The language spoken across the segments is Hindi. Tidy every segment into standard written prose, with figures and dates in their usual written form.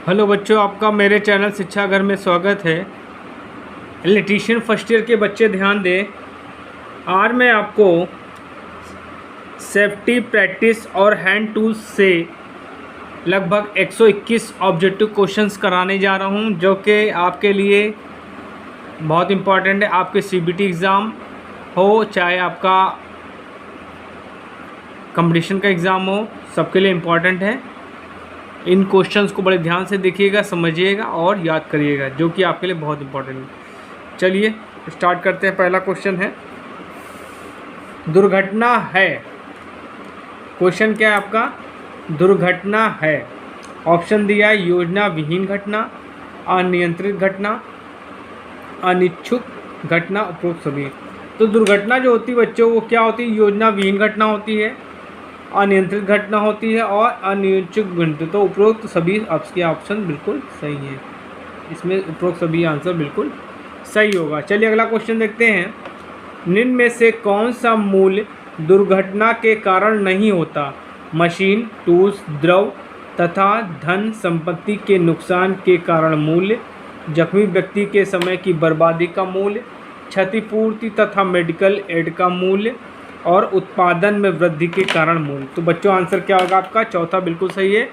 हेलो बच्चों, आपका मेरे चैनल शिक्षा घर में स्वागत है। इलेक्ट्रीशियन फर्स्ट ईयर के बच्चे ध्यान दें। आज मैं आपको सेफ्टी प्रैक्टिस और हैंड टूल्स से लगभग 121 ऑब्जेक्टिव क्वेश्चंस कराने जा रहा हूं, जो कि आपके लिए बहुत इम्पॉर्टेंट है। आपके सीबीटी एग्ज़ाम हो, चाहे आपका कंपटीशन का एग्ज़ाम हो, सबके लिए इम्पॉर्टेंट है। इन क्वेश्चंस को बड़े ध्यान से देखिएगा, समझिएगा और याद करिएगा, जो कि आपके लिए बहुत इम्पोर्टेंट है। चलिए स्टार्ट करते हैं। पहला क्वेश्चन है, दुर्घटना है। क्वेश्चन क्या है आपका? दुर्घटना है। ऑप्शन दिया है योजना विहीन घटना, अनियंत्रित घटना, अनिच्छुक घटना, उपरोक्त सभी। तो दुर्घटना जो होती है बच्चों, वो क्या होती है? योजना विहीन घटना होती है, अनियंत्रित घटना होती है और अनिच्छुक घटना। तो उपरोक्त सभी आपके ऑप्शन बिल्कुल सही है। इसमें उपरोक्त सभी आंसर बिल्कुल सही होगा। चलिए अगला क्वेश्चन देखते हैं। निम्न में से कौन सा मूल्य दुर्घटना के कारण नहीं होता? मशीन, टूल्स, द्रव तथा धन संपत्ति के नुकसान के कारण मूल्य, जख्मी व्यक्ति के समय की बर्बादी का मूल्य, क्षतिपूर्ति तथा मेडिकल एड का मूल्य और उत्पादन में वृद्धि के कारण मूल्य। तो बच्चों आंसर क्या होगा आपका? चौथा बिल्कुल सही है,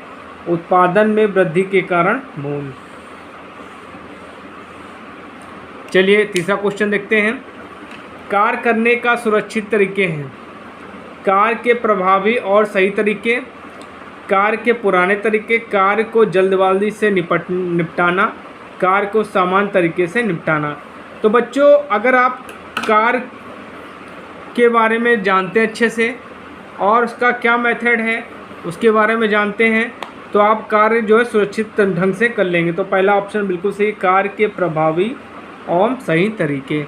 उत्पादन में वृद्धि के कारण मूल्य। चलिए तीसरा क्वेश्चन देखते हैं। कार्य करने का सुरक्षित तरीके हैं। कार्य के प्रभावी और सही तरीके, कार्य के पुराने तरीके, कार्य को जल्दबाजी से निपटाना, कार्य को सामान्य तरीके से निपटाना। तो बच्चों अगर आप कार्य के बारे में जानते हैं अच्छे से और उसका क्या मेथड है उसके बारे में जानते हैं, तो आप कार्य जो है सुरक्षित ढंग से कर लेंगे। तो पहला ऑप्शन बिल्कुल सही, कार्य के प्रभावी और सही तरीके।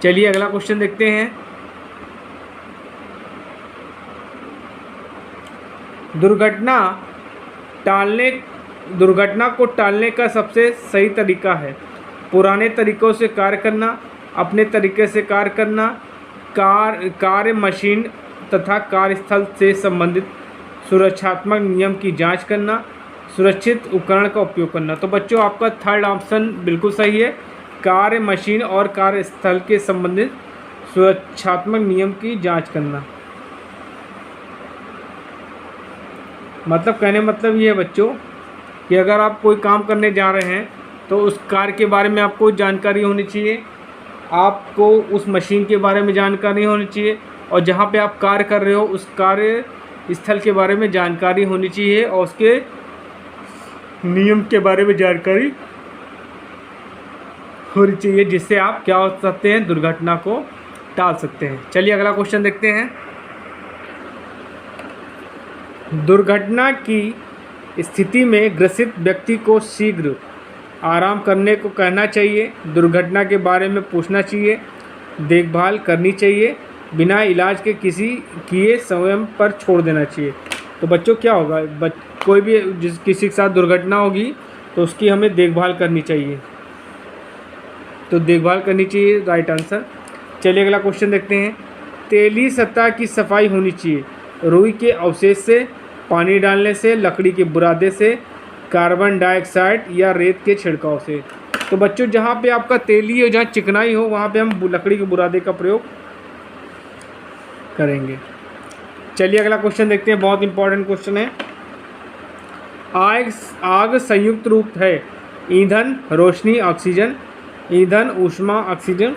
चलिए अगला क्वेश्चन देखते हैं। दुर्घटना को टालने का सबसे सही तरीका है पुराने तरीकों से कार्य करना, अपने तरीके से कार्य करना, कार्य मशीन तथा कार्यस्थल से संबंधित सुरक्षात्मक नियम की जांच करना, सुरक्षित उपकरण का उपयोग करना। तो बच्चों आपका थर्ड ऑप्शन बिल्कुल सही है, कार्य मशीन और कार्यस्थल के संबंधित सुरक्षात्मक नियम की जांच करना। मतलब कहने मतलब ये है बच्चों कि अगर आप कोई काम करने जा रहे हैं तो उस कार्य के बारे में आपको जानकारी होनी चाहिए, आपको उस मशीन के बारे में जानकारी होनी चाहिए और जहाँ पे आप कार्य कर रहे हो उस कार्य स्थल के बारे में जानकारी होनी चाहिए और उसके नियम के बारे में जानकारी होनी चाहिए, जिससे आप क्या हो सकते हैं, दुर्घटना को टाल सकते हैं। चलिए अगला क्वेश्चन देखते हैं। दुर्घटना की स्थिति में ग्रसित व्यक्ति को शीघ्र आराम करने को कहना चाहिए, दुर्घटना के बारे में पूछना चाहिए, देखभाल करनी चाहिए, बिना इलाज के किए स्वयं पर छोड़ देना चाहिए। तो बच्चों क्या होगा? कोई भी किसी के साथ दुर्घटना होगी तो उसकी हमें देखभाल करनी चाहिए, तो देखभाल करनी चाहिए, राइट आंसर। चलिए अगला क्वेश्चन देखते हैं। तेली सतह की सफाई होनी चाहिए, रुई के अवशेष से, पानी डालने से, लकड़ी के बुरादे से, कार्बन डाइऑक्साइड या रेत के छिड़काव से। तो बच्चों जहाँ पे आपका तेली हो, जहाँ चिकनाई हो, वहाँ पे हम लकड़ी के बुरादे का प्रयोग करेंगे। चलिए अगला क्वेश्चन देखते हैं, बहुत इंपॉर्टेंट क्वेश्चन है। आग संयुक्त रूप है ईंधन, रोशनी, ऑक्सीजन, ईंधन, ऊष्मा, ऑक्सीजन,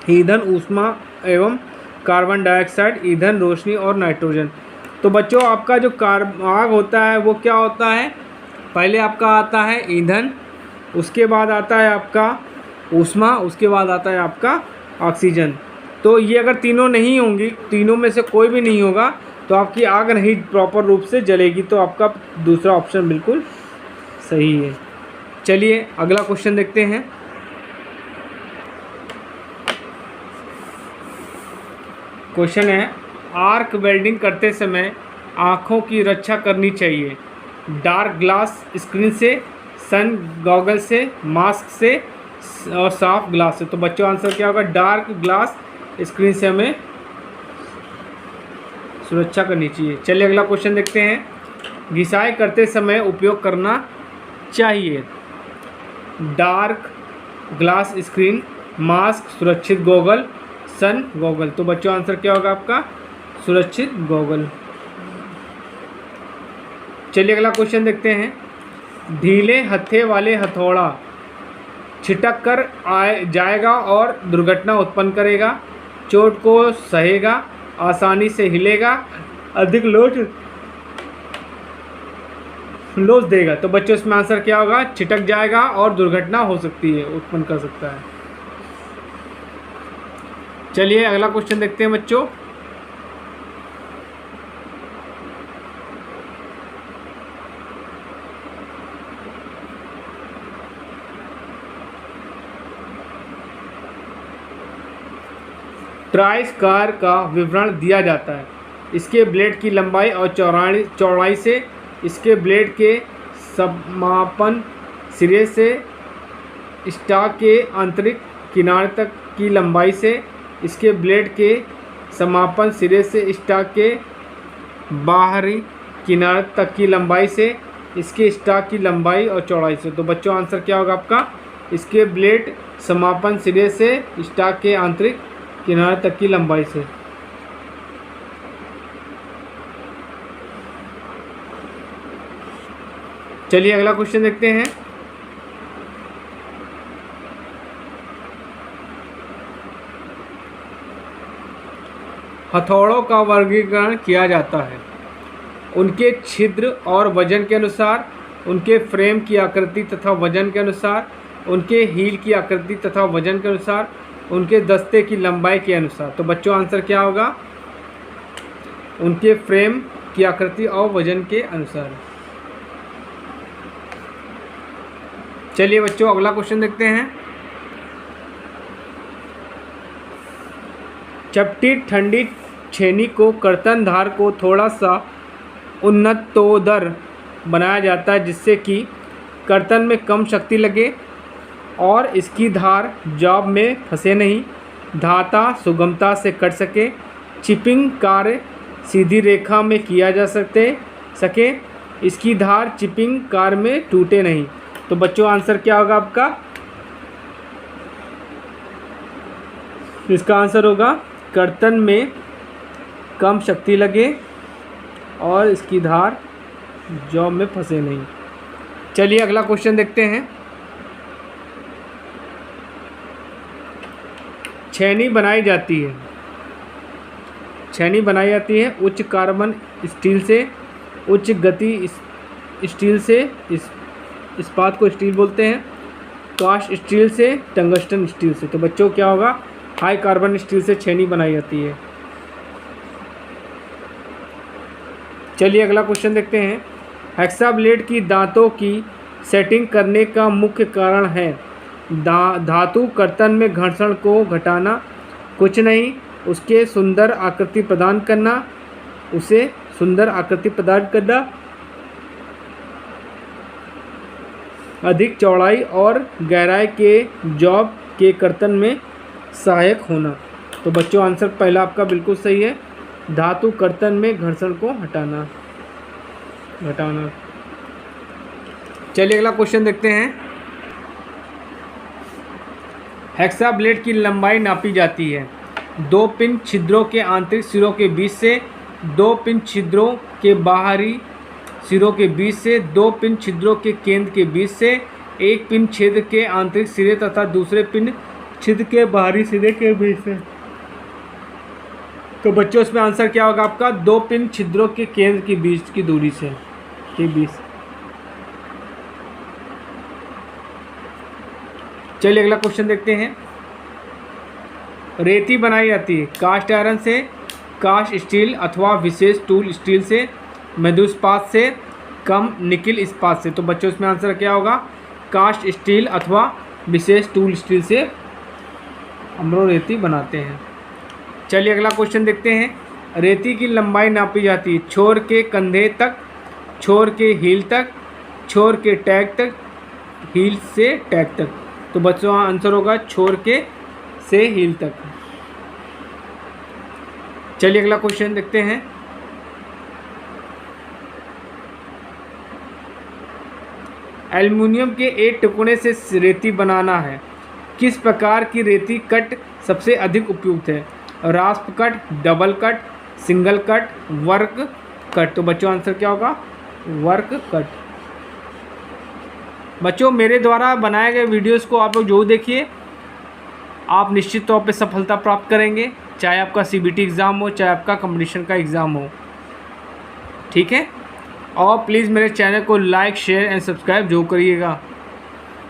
ईंधन, ऊष्मा एवं कार्बन डाइऑक्साइड, ईंधन, रोशनी और नाइट्रोजन। तो बच्चों आपका जो आग होता है वो क्या होता है? पहले आपका आता है ईंधन, उसके बाद आता है आपका ऊष्मा, उसके बाद आता है आपका ऑक्सीजन। तो ये अगर तीनों नहीं होंगी, तीनों में से कोई भी नहीं होगा, तो आपकी आग नहीं प्रॉपर रूप से जलेगी। तो आपका दूसरा ऑप्शन बिल्कुल सही है। चलिए अगला क्वेश्चन देखते हैं। क्वेश्चन है, आर्क वेल्डिंग करते समय आँखों की रक्षा करनी चाहिए, डार्क ग्लास स्क्रीन से, सन गॉगल से, मास्क से और साफ ग्लास से। तो बच्चों आंसर क्या होगा? डार्क ग्लास स्क्रीन से हमें सुरक्षा करनी चाहिए। चलिए अगला क्वेश्चन देखते हैं। घिसाई करते समय उपयोग करना चाहिए? डार्क ग्लास स्क्रीन, मास्क, सुरक्षित गॉगल, सन गॉगल। तो बच्चों आंसर क्या होगा आपका? सुरक्षित गॉगल। चलिए अगला क्वेश्चन देखते हैं। ढीले हत्थे वाले हथौड़ा छिटक कर जाएगा और दुर्घटना उत्पन्न करेगा, चोट को सहेगा, आसानी से हिलेगा, अधिक लोच देगा। तो बच्चों इसमें आंसर क्या होगा? छिटक जाएगा और दुर्घटना हो सकती है, उत्पन्न कर सकता है। चलिए अगला क्वेश्चन देखते हैं बच्चों। ट्राइस कार का विवरण दिया जाता है। इसके ब्लेड की लंबाई और चौड़ाई से, इसके ब्लेड के समापन सिरे से स्टॉक के आंतरिक किनारे तक की लंबाई से, इसके ब्लेड के समापन सिरे से स्टॉक के बाहरी किनारे तक की लंबाई से, इसके स्टॉक की लंबाई और चौड़ाई से। तो बच्चों आंसर क्या होगा आपका? इसके ब्लेड समापन सिरे से स्टॉक के आंतरिक किनारे तक की लंबाई से। चलिए अगला क्वेश्चन देखते हैं। हथौड़ों का वर्गीकरण किया जाता है उनके छिद्र और वजन के अनुसार, उनके फ्रेम की आकृति तथा वजन के अनुसार, उनके हील की आकृति तथा वजन के अनुसार, उनके दस्ते की लंबाई के अनुसार। तो बच्चों आंसर क्या होगा? उनके फ्रेम की आकृति और वजन के अनुसार। चलिए बच्चों अगला क्वेश्चन देखते हैं। चपटी ठंडी छेनी को कर्तन धार को थोड़ा सा उन्नतोदर बनाया जाता है जिससे कि कर्तन में कम शक्ति लगे और इसकी धार जॉब में फंसे नहीं, धाता सुगमता से कट सके, चिपिंग कार्य सीधी रेखा में किया जा सके, इसकी धार चिपिंग कार्य में टूटे नहीं। तो बच्चों आंसर क्या होगा आपका? इसका आंसर होगा कर्तन में कम शक्ति लगे और इसकी धार जॉब में फंसे नहीं। चलिए अगला क्वेश्चन देखते हैं। छेनी बनाई जाती है उच्च कार्बन स्टील से, उच्च गति स्टील से, इस्पात को स्टील बोलते हैं, कास्ट स्टील से, टंगस्टन स्टील से। तो बच्चों क्या होगा? हाई कार्बन स्टील से छेनी बनाई जाती है। चलिए अगला क्वेश्चन देखते हैं। हेक्सा ब्लेड की दांतों की सेटिंग करने का मुख्य कारण है धातु कर्तन में घर्षण को घटाना, कुछ नहीं, उसके सुंदर आकृति प्रदान करना, अधिक चौड़ाई और गहराई के जॉब के कर्तन में सहायक होना। तो बच्चों आंसर पहला आपका बिल्कुल सही है, धातु कर्तन में घर्षण को घटाना। चलिए अगला क्वेश्चन देखते हैं। हेक्सा ब्लेड की लंबाई नापी जाती है 2 पिन छिद्रों के आंतरिक सिरों के बीच से, 2 पिन छिद्रों के बाहरी सिरों के बीच से, 2 पिन छिद्रों के केंद्र के बीच से, 1 पिन छिद्र के आंतरिक सिरे तथा दूसरे पिन छिद्र के बाहरी सिरे के बीच से। तो बच्चों इसमें आंसर क्या होगा आपका? 2 पिन छिद्रों के केंद्र के बीच की दूरी से के बीच। चलिए अगला क्वेश्चन देखते हैं। रेती बनाई जाती है कास्ट आयरन से, कास्ट स्टील अथवा विशेष टूल स्टील से, मृदु इस्पात से, कम निकिल इस्पात से। तो बच्चों इसमें आंसर क्या होगा? कास्ट स्टील अथवा विशेष टूल स्टील से हम लोग रेती बनाते हैं। चलिए अगला क्वेश्चन देखते हैं। रेती की लंबाई नापी जाती है छोर के कंधे तक, छोर के हील तक, छोर के टैग तक, हील से टैग तक। तो बच्चों आंसर होगा छोर के से हील तक। चलिए अगला क्वेश्चन देखते हैं। एल्युमिनियम के एक टुकड़े से रेती बनाना है, किस प्रकार की रेती कट सबसे अधिक उपयुक्त है? रास्प cut, double cut, single cut, work cut. तो बच्चों आंसर क्या होगा? Work cut. बच्चों मेरे द्वारा बनाए गए वीडियोस को आप लोग जरूर देखिए, आप निश्चित तौर पे सफलता प्राप्त करेंगे, चाहे आपका सीबीटी एग्ज़ाम हो, चाहे आपका कंपटीशन का एग्ज़ाम हो। ठीक है, और प्लीज़ मेरे चैनल को लाइक, शेयर एंड सब्सक्राइब जरूर करिएगा,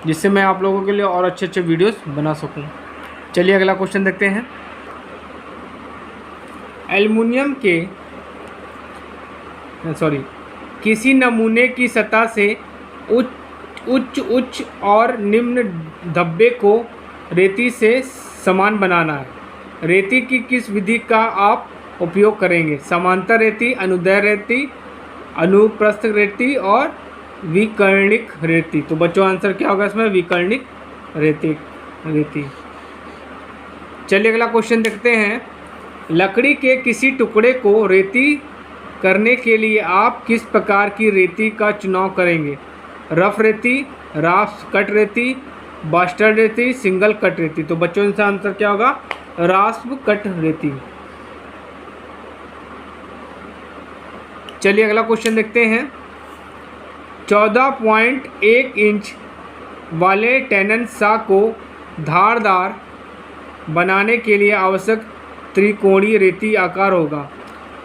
जिससे मैं आप लोगों के लिए और अच्छे अच्छे वीडियोस बना सकूं। चलिए अगला क्वेश्चन देखते हैं। एल्युमिनियम के किसी नमूने की सतह से उच्च और निम्न धब्बे को रेती से समान बनाना है। रेती की किस विधि का आप उपयोग करेंगे? समांतर रेती, अनुदैर्घ्य रेती, अनुप्रस्थ रेती और विकर्णिक रेती। तो बच्चों आंसर क्या होगा इसमें? विकर्णिक रेती। चलिए अगला क्वेश्चन देखते हैं। लकड़ी के किसी टुकड़े को रेती करने के लिए आप किस प्रकार की रेती का चुनाव करेंगे? रफ रेती, रास्प कट रेती, बास्टर्ड रेती, सिंगल कट रेती। तो बच्चों इनका आंसर क्या होगा? रास्प कट रेती। चलिए अगला क्वेश्चन देखते हैं। 14.1 इंच वाले टेनन सा को धारदार बनाने के लिए आवश्यक त्रिकोणीय रेती आकार होगा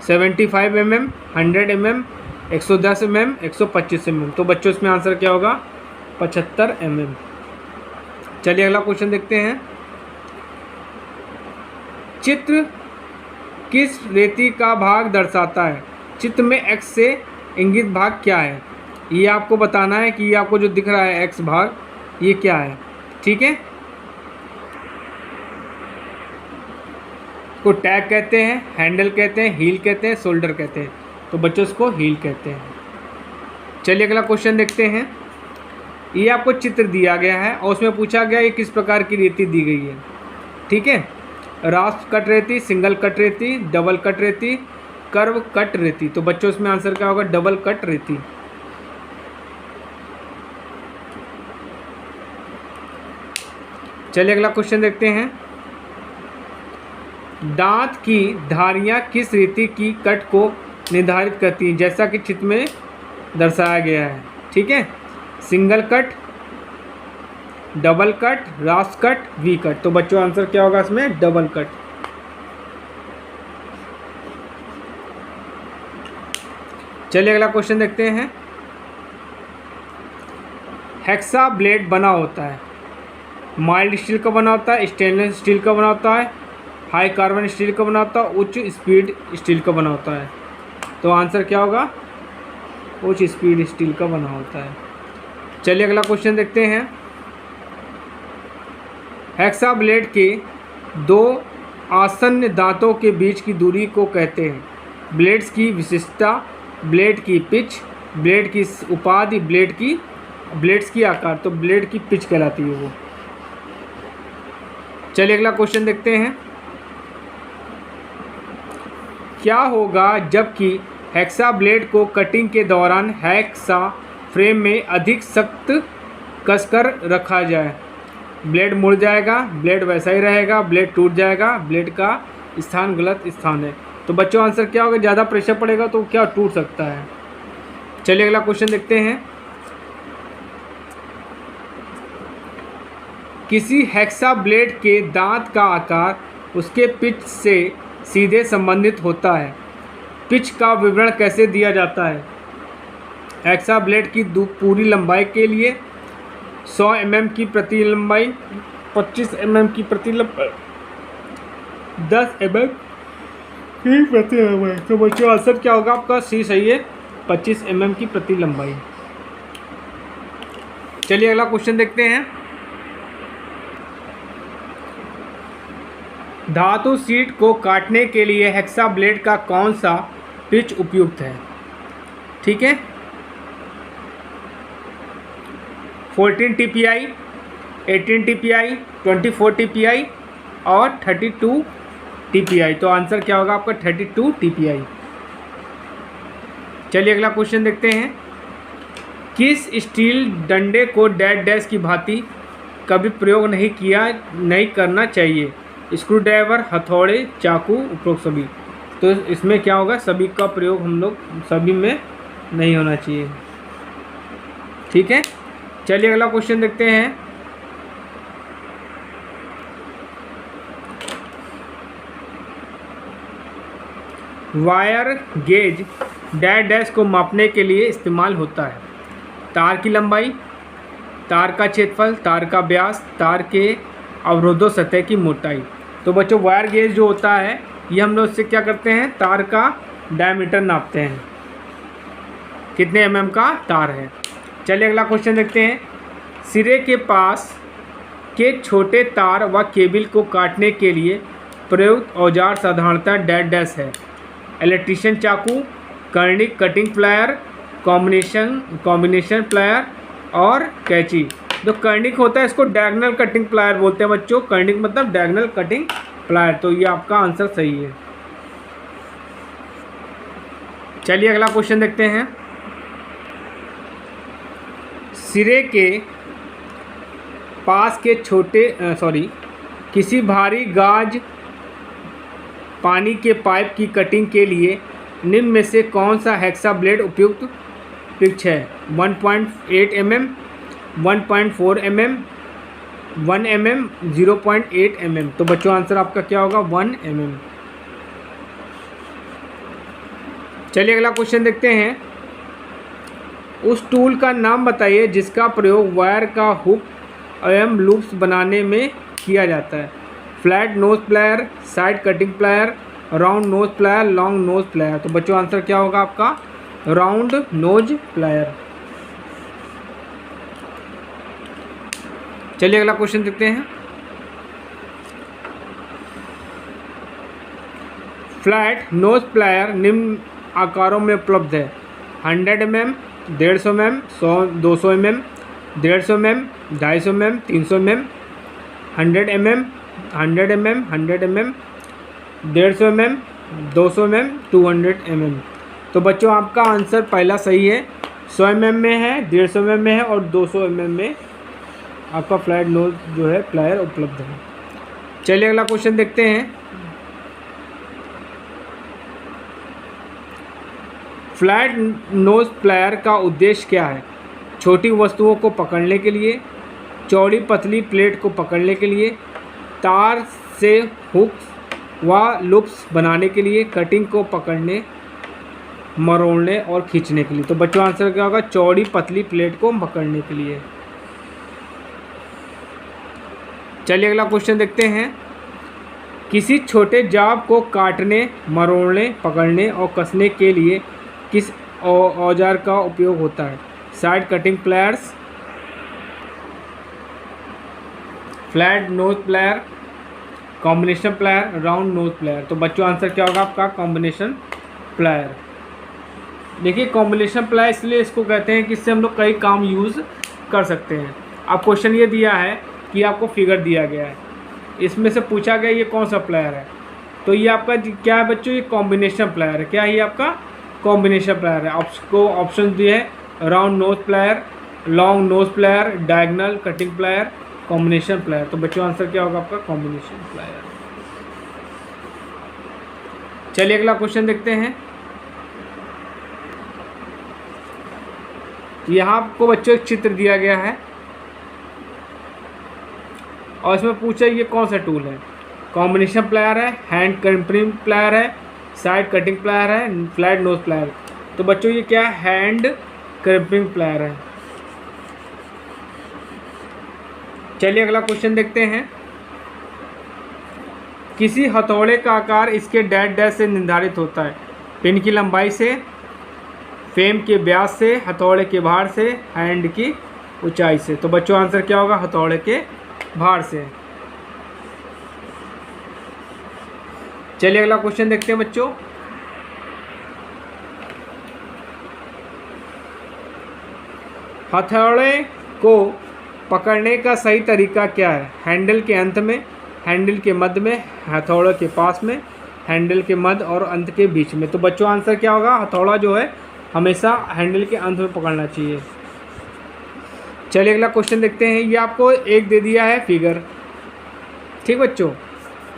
75 mm, 100 mm, 110 mm, 125 mm। तो बच्चों इसमें आंसर क्या होगा? 75 mm। चलिए अगला क्वेश्चन देखते हैं। चित्र किस रेती का भाग दर्शाता है? चित्र में x से इंगित भाग क्या है? ये आपको बताना है कि ये आपको जो दिख रहा है x भाग, ये क्या है। ठीक है, को टैग कहते हैं, हैंडल कहते हैं, हील कहते हैं, शोल्डर कहते हैं। तो बच्चों इसको हील कहते हैं। चलिए अगला क्वेश्चन देखते हैं। ये आपको चित्र दिया गया है और उसमें पूछा गया ये किस प्रकार की रेती दी गई है। ठीक है, रास्प कट रेती, सिंगल कट रेती, डबल कट रेती, कर्व कट रेती। तो बच्चों इसमें आंसर क्या होगा? डबल कट रेती। चलिए अगला क्वेश्चन देखते हैं। दांत की धारियां किस रेती की कट को निर्धारित करती हैं? जैसा कि चित्र में दर्शाया गया है। ठीक है, single cut, double cut, rasp cut, V cut. तो बच्चों आंसर क्या होगा इसमें? Double cut. चलिए अगला क्वेश्चन देखते हैं। हेक्सा ब्लेड बना होता है, माइल्ड स्टील का बना होता है, स्टेनलेस स्टील का बना होता है, हाई कार्बन स्टील का बना होता है, उच्च स्पीड स्टील का बना होता है। तो आंसर क्या होगा? उच्च स्पीड स्टील का बना होता है। चलिए अगला क्वेश्चन देखते हैं। हेक्सा ब्लेड के दो आसन्न दांतों के बीच की दूरी को कहते हैं? ब्लेड्स की विशिष्टता, ब्लेड की पिच, ब्लेड की उपाधि, ब्लेड्स की आकार। तो ब्लेड की पिच कहलाती है वो। चलिए अगला क्वेश्चन देखते हैं। क्या होगा जबकि हेक्सा ब्लेड को कटिंग के दौरान हेक्सा फ्रेम में अधिक सख्त कसकर रखा जाए? ब्लेड मुड़ जाएगा, ब्लेड वैसा ही रहेगा, ब्लेड टूट जाएगा, ब्लेड का स्थान गलत स्थान है। तो बच्चों आंसर क्या होगा? ज़्यादा प्रेशर पड़ेगा तो क्या टूट सकता है। चलिए अगला क्वेश्चन देखते हैं। किसी हेक्सा ब्लेड के दांत का आकार उसके पिच से सीधे संबंधित होता है। पिच का विवरण कैसे दिया जाता है? हेक्सा ब्लेड की पूरी लंबाई के लिए 100 mm की प्रति लंबाई, 25 mm की प्रति लंबाई, 10 mm की प्रति लंबाई। तो बच्चों आंसर क्या होगा आपका? सी सही है, 25 mm की प्रति लंबाई। चलिए अगला क्वेश्चन देखते हैं। धातु शीट को काटने के लिए हेक्सा ब्लेड का कौन सा पिच उपयुक्त है? ठीक है, 14 TPI, 18 TPI, 24 TPI और 32 TPI। तो आंसर क्या होगा आपका? 32 TPI। चलिए अगला क्वेश्चन देखते हैं। किस स्टील डंडे को डैश डैश की भांति कभी प्रयोग नहीं करना चाहिए? स्क्रू ड्राइवर, हथौड़े, चाकू, उपरोक्त सभी। तो इसमें क्या होगा, सभी का प्रयोग हम लोग सभी में नहीं होना चाहिए। ठीक है, चलिए अगला क्वेश्चन देखते हैं। वायर गेज डैश डैश को मापने के लिए इस्तेमाल होता है? तार की लंबाई, तार का क्षेत्रफल, तार का व्यास, तार के अवरोधों सतह की मोटाई। तो बच्चों वायर गेज जो होता है ये हम लोग इससे क्या करते हैं, तार का डायमीटर नापते हैं, कितने mm का तार है। चलिए अगला क्वेश्चन देखते हैं। सिरे के पास के छोटे तार व केबल को काटने के लिए प्रयुक्त औजार साधारणतः डैश डैश है? इलेक्ट्रीशियन चाकू, Karnik cutting plier, combination plier और कैंची। जो कर्णिक होता है इसको डायगोनल कटिंग प्लायर बोलते हैं बच्चों। कर्णिक मतलब डायगोनल कटिंग प्लायर। तो ये आपका आंसर सही है। चलिए अगला क्वेश्चन देखते हैं। सिरे के पास के किसी भारी गाज पानी के पाइप की कटिंग के लिए निम्न में से कौन सा हेक्सा ब्लेड उपयुक्त पिच है? 1.8 mm, 1.4 mm, 1 mm, 0.8 mm। तो बच्चों आंसर आपका क्या होगा, 1 mm। चलिए अगला क्वेश्चन देखते हैं। उस टूल का नाम बताइए जिसका प्रयोग वायर का हुक एवं लूप्स बनाने में किया जाता है? Flat knows plier, side cutting plier, round knows plier, long nose plier. तो बच्चों आंसर क्या होगा आपका, राउंड नोज प्लायर। चलिए अगला क्वेश्चन देखते हैं। फ्लैट नोज प्लायर निम्न आकारों में उपलब्ध है? 100 mm, 150 mm, 200 mm, 150 mm, 250 mm, 300 mm, 100 mm, 100 mm, 100 mm, 150 mm, 200 mm, 200 mm। तो बच्चों आपका आंसर पहला सही है। 100 mm में है, 150 mm में है और 200 mm में आपका फ्लैट नोज जो है प्लायर उपलब्ध है। चलिए अगला क्वेश्चन देखते हैं। फ्लैट नोज प्लायर का उद्देश्य क्या है? छोटी वस्तुओं को पकड़ने के लिए, चौड़ी पतली प्लेट को पकड़ने के लिए, तार से हुक्स व लूप्स बनाने के लिए, कटिंग को पकड़ने, मरोड़ने और खींचने के लिए। तो बच्चों आंसर क्या होगा, चौड़ी पतली प्लेट को पकड़ने के लिए। चलिए अगला क्वेश्चन देखते हैं। किसी छोटे जाब को काटने, मरोड़ने, पकड़ने और कसने के लिए किस औजार का उपयोग होता है? Side cutting pliers, flat knows plier, combination plier, round knows plier. तो बच्चों आंसर क्या होगा आपका, कॉम्बिनेशन प्लायर। देखिए कॉम्बिनेशन प्लायर इसलिए इसको कहते हैं कि इससे हम लोग कई काम यूज़ कर सकते हैं। अब क्वेश्चन ये दिया है कि आपको फिगर दिया गया है, इसमें से पूछा गया ये कौन सा प्लायर है। तो ये आपका क्या है बच्चों, ये कॉम्बिनेशन प्लायर है। क्या है ये आपका, कॉम्बिनेशन प्लायर है। आपको ऑप्शन दिए है round knows plier, long nose plier, diagonal cutting plier, combination plier. तो बच्चों आंसर क्या होगा आपका, कॉम्बिनेशन प्लायर। चलिए अगला क्वेश्चन देखते हैं। यहाँ आपको बच्चों एक चित्र दिया गया है और इसमें पूछा ये कौन सा टूल है। कॉम्बिनेशन प्लायर है, हैंड क्रिम्पिंग प्लायर है, साइड कटिंग प्लायर है, फ्लैट नोज प्लायर। तो बच्चों ये क्या है, हैंड क्रिम्पिंग प्लायर है। चलिए अगला क्वेश्चन देखते हैं। किसी हथौड़े का आकार इसके डैश डैश से निर्धारित होता है? पिन की लंबाई से, फ्रेम के व्यास से, हथौड़े के भार से, हैंड की ऊंचाई से। तो बच्चों आंसर क्या होगा, हथौड़े के भार से। चलिए अगला क्वेश्चन देखते हैं बच्चों। हथौड़े को पकड़ने का सही तरीका क्या है? हैंडल के अंत में, हैंडल के मध्य में, हथौड़े के पास में, हैंडल के मध्य और अंत के बीच में। तो बच्चों आंसर क्या होगा, हथौड़ा जो है हमेशा हैंडल के अंत में पकड़ना चाहिए। चलिए अगला क्वेश्चन देखते हैं। ये आपको एक दे दिया है फिगर, ठीक बच्चों,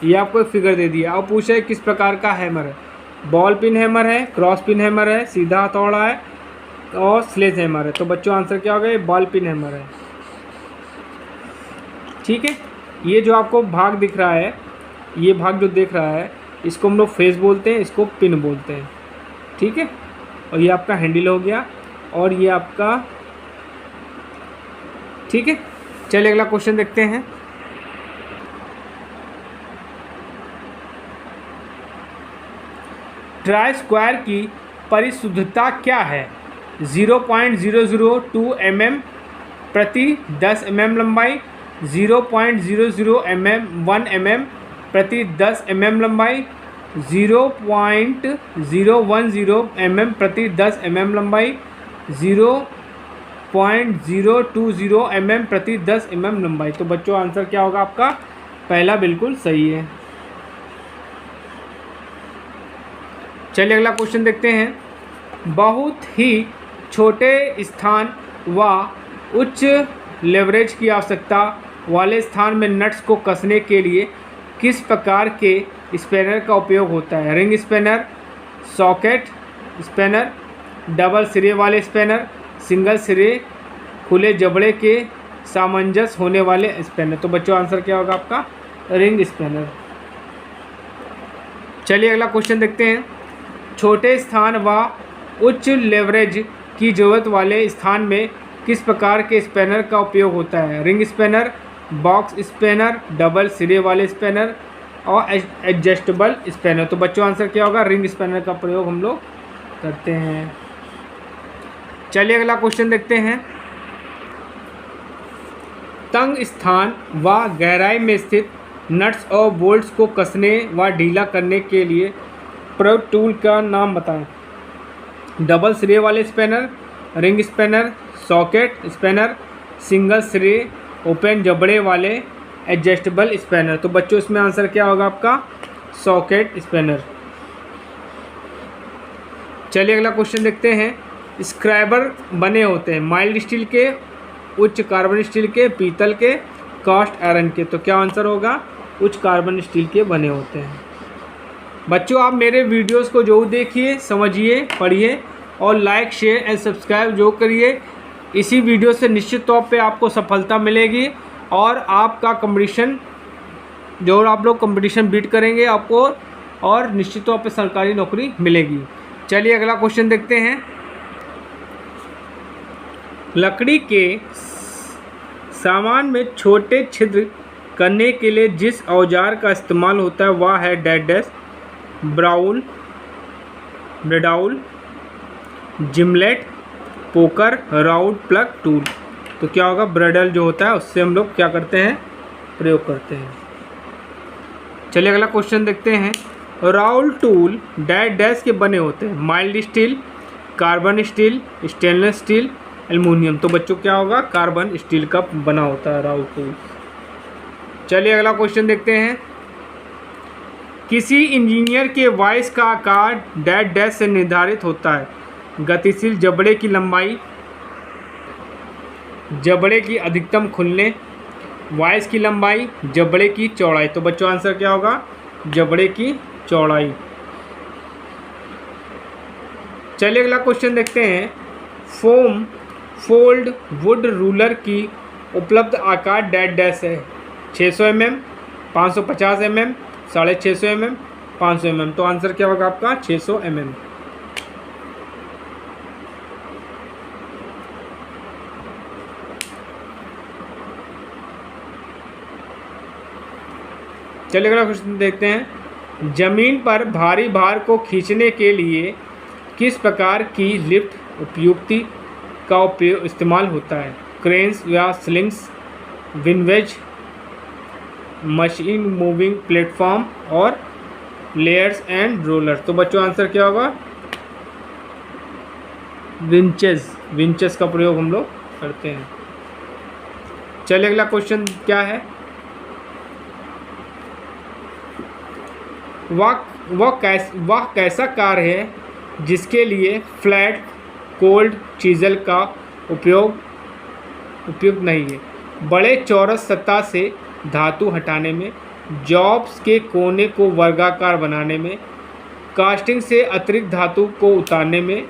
ये आपको एक फिगर दे दिया। अब पूछा है किस प्रकार का हैमर है। बॉल पिन हैमर है, क्रॉस पिन हैमर है, सीधा हथौड़ा है और स्लेज हैमर है। तो बच्चों आंसर क्या होगा, ये बॉल पिन हैमर है। ठीक है, ये जो आपको भाग दिख रहा है, ये भाग जो दिख रहा है, इसको हम लोग फेस बोलते हैं, इसको पिन बोलते हैं। ठीक है, और ये आपका हैंडल हो गया और ये आपका, ठीक है। चलिए अगला क्वेश्चन देखते हैं। ट्राई स्क्वायर की परिशुद्धता क्या है। 0.002 mm प्रति 10 mm लंबाई, 0.00 mm 1 mm प्रति 10 mm लंबाई, 0.010 mm प्रति 10 mm लंबाई, 0.020 mm प्रति 10 mm लंबाई। तो बच्चों आंसर क्या होगा आपका, पहला बिल्कुल सही है। चलिए अगला क्वेश्चन देखते हैं। बहुत ही छोटे स्थान व उच्च लेवरेज की आवश्यकता वाले स्थान में नट्स को कसने के लिए किस प्रकार के स्पैनर का उपयोग होता है। Ring spanner, socket spanner, double सिरे वाले स्पैनर, सिंगल सिरे, खुले जबड़े के सामंजस्य होने वाले स्पैनर। तो बच्चों आंसर क्या होगा आपका, रिंग स्पैनर। चलिए अगला क्वेश्चन देखते हैं। छोटे स्थान व उच्च लेवरेज की ज़रूरत वाले स्थान में किस प्रकार के स्पैनर का उपयोग होता है। Ring spanner, box spanner, double सिरे वाले स्पैनर और एडजस्टेबल स्पैनर। तो बच्चों आंसर क्या होगा, रिंग स्पैनर का प्रयोग हम लोग करते हैं। चलिए अगला क्वेश्चन देखते हैं। तंग स्थान व गहराई में स्थित नट्स और बोल्ट्स को कसने व ढीला करने के लिए प्रयुक्त टूल का नाम बताएं। डबल सिरे वाले spanner, ring spanner, socket spanner, single सिरे ओपन जबड़े वाले एडजस्टेबल स्पैनर। तो बच्चों इसमें आंसर क्या होगा आपका, सॉकेट स्पैनर। चलिए अगला क्वेश्चन देखते हैं। स्क्रैबर बने होते हैं माइल्ड स्टील के, उच्च कार्बन स्टील के, पीतल के, कास्ट आयरन के। तो क्या आंसर होगा, उच्च कार्बन स्टील के बने होते हैं। बच्चों आप मेरे वीडियोस को जो देखिए, समझिए, पढ़िए और लाइक, शेयर एंड सब्सक्राइब जो करिए। इसी वीडियो से निश्चित तौर पे आपको सफलता मिलेगी और आपका कंपटीशन, जो आप लोग कंपटीशन बीट करेंगे आपको, और निश्चित तौर पे सरकारी नौकरी मिलेगी। चलिए अगला क्वेश्चन देखते हैं। लकड़ी के सामान में छोटे छिद्र करने के लिए जिस औजार का इस्तेमाल होता है वह है dash, brawl, bradawl, gimlet, poker, round plug tool. तो क्या होगा, ब्रेडल जो होता है उससे हम लोग क्या करते हैं, प्रयोग करते हैं। चलिए अगला क्वेश्चन देखते हैं। राउंड टूल डैश के बने होते हैं mild steel, carbon steel, stainless steel, aluminium. तो बच्चों क्या होगा, कार्बन स्टील का बना होता है राउंड टूल। चलिए अगला क्वेश्चन देखते हैं। किसी इंजीनियर के वॉइस का आकार डैश से निर्धारित होता है। गतिशील जबड़े की लंबाई, जबड़े की अधिकतम खुलने, वॉइस की लंबाई, जबड़े की चौड़ाई। तो बच्चों आंसर क्या होगा, जबड़े की चौड़ाई। चलिए अगला क्वेश्चन देखते हैं। फोम फोल्ड वुड रूलर की उपलब्ध आकार डैश है। 600 mm, 550 mm, 650 mm, 500 mm। तो आंसर क्या होगा आपका, 600 mm। चलिए अगला क्वेश्चन देखते हैं। जमीन पर भारी भार को खींचने के लिए किस प्रकार की लिफ्ट उपयुक्ति का उपयोग इस्तेमाल होता है। क्रेन्स या स्लिंग्स, विंडवेज, मशीन मूविंग प्लेटफॉर्म और लेयर्स एंड रोलर्स। तो बच्चों आंसर क्या होगा, विंचेस का प्रयोग हम लोग करते हैं। चलिए अगला क्वेश्चन क्या है। वह कैसा कार्य है जिसके लिए फ्लैट कोल्ड चीजल का उपयोग उपयुक्त नहीं है। बड़े चौरस सतह से धातु हटाने में, जॉब्स के कोने को वर्गाकार बनाने में, कास्टिंग से अतिरिक्त धातु को उतारने में,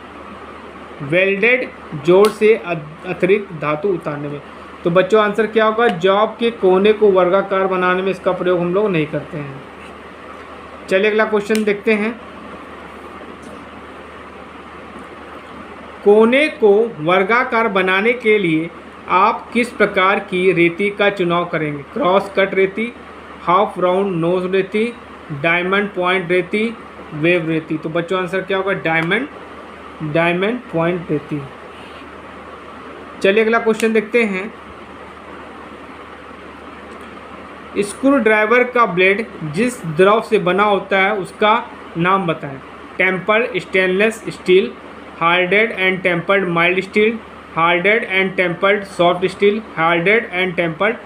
वेल्डेड जोड़ से अतिरिक्त धातु उतारने में। तो बच्चों आंसर क्या होगा? जॉब के कोने को वर्गाकार बनाने में इसका प्रयोग हम लोग नहीं करते हैं। चलिए अगला क्वेश्चन देखते हैं। कोने को वर्गाकार बनाने के लिए आप किस प्रकार की रेती का चुनाव करेंगे? क्रॉस कट रेती, हाफ राउंड नोज रेती, डायमंड पॉइंट रेती, वेव रेती। तो बच्चों आंसर क्या होगा? डायमंड पॉइंट रेती। चलिए अगला क्वेश्चन देखते हैं। स्क्रू ड्राइवर का ब्लेड जिस द्रव से बना होता है उसका नाम बताएं। Tempered stainless steel, hardened and tempered mild steel, hardened and tempered soft steel, hardened and tempered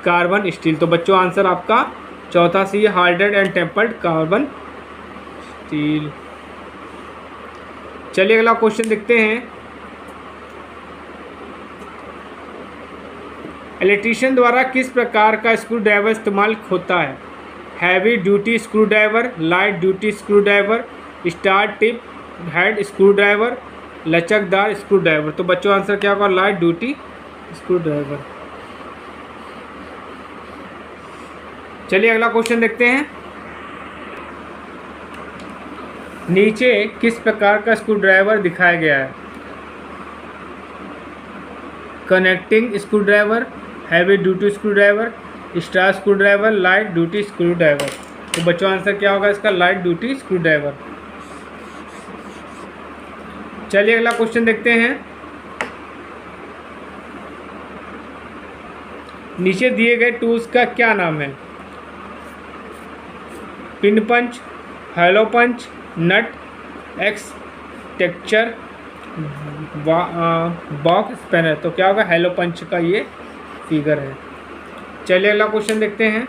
carbon steel. तो बच्चों आंसर आपका चौथा सी है, hardened and tempered carbon steel. चलिए अगला क्वेश्चन देखते हैं। इलेक्ट्रीशियन द्वारा किस प्रकार का स्क्रू ड्राइवर इस्तेमाल होता है? Heavy duty screw driver, light duty screw driver, star tip head screw driver, लचकदार स्क्रू ड्राइवर। तो बच्चों आंसर क्या होगा? Light duty screw driver. चलिए अगला क्वेश्चन देखते हैं। नीचे किस प्रकार का स्क्रू ड्राइवर दिखाया गया है? Connecting screw driver, heavy duty screw driver, star screw driver, light duty screw driver. तो बच्चों आंसर क्या होगा इसका? Light duty screw driver. चलिए अगला क्वेश्चन देखते हैं। नीचे दिए गए टूल्स का क्या नाम है? पिन पंच, हेलो पंच, नट एक्स टेक्चर, बॉक्स स्पैनर। तो क्या होगा? हेलो पंच का ये फिगर है। चलिए अगला क्वेश्चन देखते हैं।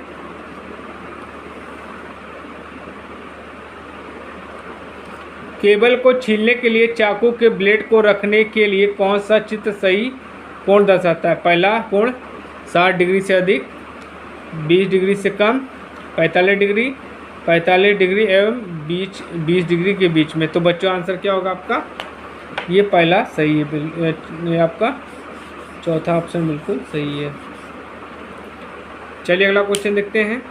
केबल को छीलने के लिए चाकू के ब्लेड को रखने के लिए कौन सा चित्र सही कोण दर्शाता है? पहला कोण 60 डिग्री से अधिक, 20 डिग्री से कम, 45 डिग्री, 45 डिग्री एवं 20 डिग्री के बीच में। तो बच्चों आंसर क्या होगा आपका? ये पहला सही है, ये आपका चौथा ऑप्शन बिल्कुल सही है। चलिए अगला क्वेश्चन देखते हैं।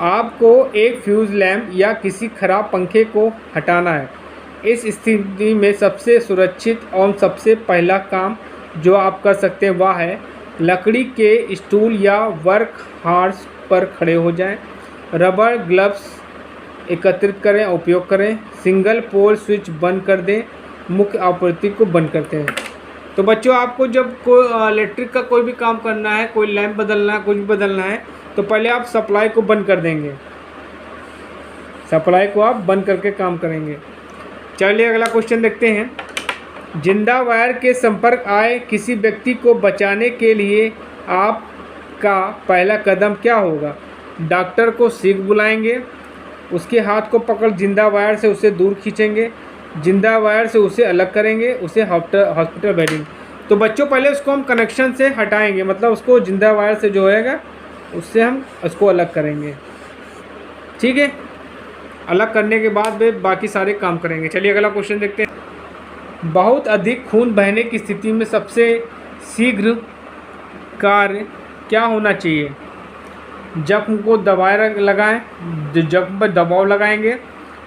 आपको एक फ्यूज लैंप या किसी खराब पंखे को हटाना है। इस स्थिति में सबसे सुरक्षित और सबसे पहला काम जो आप कर सकते हैं वह है लकड़ी के स्टूल या वर्क हार्स पर खड़े हो जाएं, रबर ग्लव्स एकत्रित करें और उपयोग करें, सिंगल पोल स्विच बंद कर दें, मुख्य आपूर्ति को बंद करते हैं। तो बच्चों आपको जब कोई इलेक्ट्रिक का कोई भी काम करना है, कोई लैंप बदलना है, कुछ भी बदलना है, तो पहले आप सप्लाई को बंद कर देंगे, सप्लाई को आप बंद करके काम करेंगे। चलिए अगला क्वेश्चन देखते हैं। जिंदा वायर के संपर्क आए किसी व्यक्ति को बचाने के लिए आपका पहला कदम क्या होगा? डॉक्टर को शीघ्र बुलाएंगे, उसके हाथ को पकड़ जिंदा वायर से उसे दूर खींचेंगे, जिंदा वायर से उसे अलग करेंगे, उसे हॉस्पिटल भेजेंगे। तो बच्चों पहले उसको हम कनेक्शन से हटाएंगे, मतलब उसको जिंदा वायर से जो होएगा उससे हम उसको अलग करेंगे, ठीक है। अलग करने के बाद वे बाकी सारे काम करेंगे। चलिए अगला क्वेश्चन देखते हैं। बहुत अधिक खून बहने की स्थिति में सबसे शीघ्र कार्य क्या होना चाहिए? जख्म को दबाए लगाएं, जख्म पर दबाव लगाएंगे,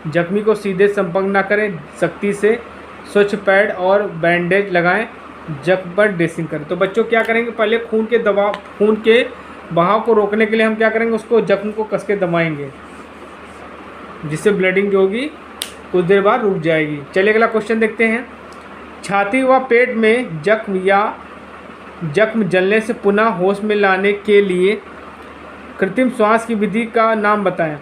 जख्मी को सीधे संपर्क ना करें, सख्ती से स्वच्छ पैड और बैंडेज लगाएं, जख्म पर ड्रेसिंग करें। तो बच्चों क्या करेंगे? पहले खून के बहाव को रोकने के लिए हम क्या करेंगे? उसको जख्म को कस के दबाएंगे, जिससे ब्लीडिंग जो होगी कुछ देर बाद रुक जाएगी। चलिए अगला क्वेश्चन देखते हैं। छाती व पेट में जख्म जलने से पुनः होश में लाने के लिए कृत्रिम श्वास की विधि का नाम बताएं।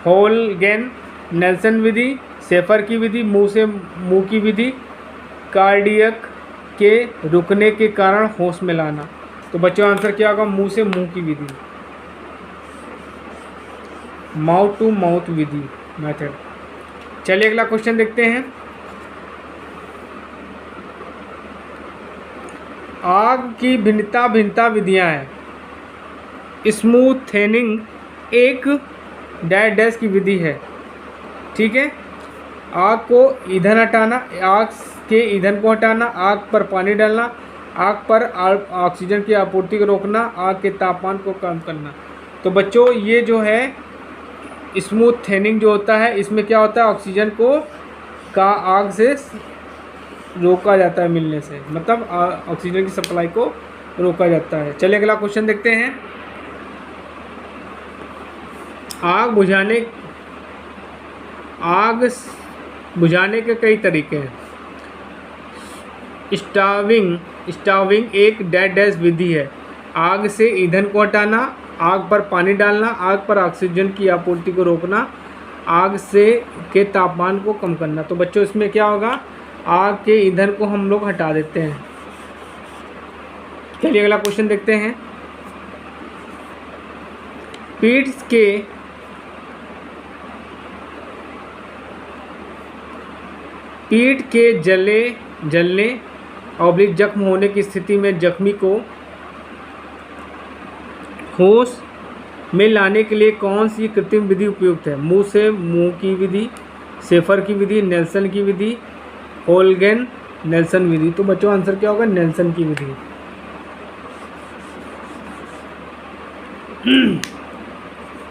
होलगेन नेल्सन विधि, शेफर की विधि, मुंह से मुंह की विधि, कार्डियक के रुकने के कारण होश में लाना। तो बच्चों आंसर क्या होगा? मुंह से मुंह की विधि, माउथ टू माउथ विधि मेथड। चलिए अगला क्वेश्चन देखते हैं। आग की भिन्नता विधियां हैं। स्मूथ थेनिंग एक डैश की विधि है, ठीक है। आग को ईंधन हटाना, आग के ईंधन को हटाना, आग पर पानी डालना, आग पर ऑक्सीजन की आपूर्ति को रोकना, आग के तापमान को कम करना। तो बच्चों ये जो है स्मूथ थेनिंग जो होता है, इसमें क्या होता है, ऑक्सीजन को का आग से रोका जाता है मिलने से, मतलब ऑक्सीजन की सप्लाई को रोका जाता है। चलिए अगला क्वेश्चन देखते हैं। आग बुझाने के कई तरीके हैं। स्टाविंग एक डैश विधि है। आग से ईंधन को हटाना, आग पर पानी डालना, आग पर ऑक्सीजन की आपूर्ति को रोकना, आग से के तापमान को कम करना। तो बच्चों इसमें क्या होगा, आग के ईंधन को हम लोग हटा देते हैं। चलिए अगला क्वेश्चन देखते हैं। पीठ के जलने और जख्म होने की स्थिति में जख्मी को होश में लाने के लिए कौन सी कृत्रिम विधि उपयुक्त है? मुंह से मुंह की विधि, शेफर की विधि, नेल्सन की विधि, होल्गेन नेल्सन विधि। तो बच्चों आंसर क्या होगा, नेल्सन की विधि।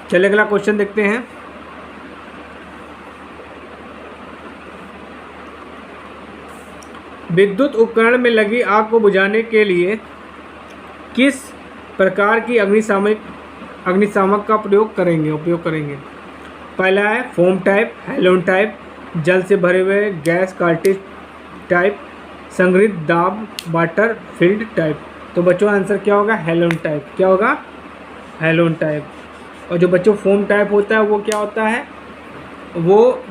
चलिए अगला क्वेश्चन देखते हैं। विद्युत उपकरण में लगी आग को बुझाने के लिए किस प्रकार की अग्निशामक का उपयोग करेंगे? पहला है फोम टाइप, हेलोन टाइप, जल से भरे हुए गैस कार्टेज टाइप, संग्रहित दाब वाटर फील्ड टाइप। तो बच्चों आंसर क्या होगा, हेलोन टाइप। क्या होगा, हेलोन टाइप। और जो बच्चों फोम टाइप होता है वो क्या होता है, वो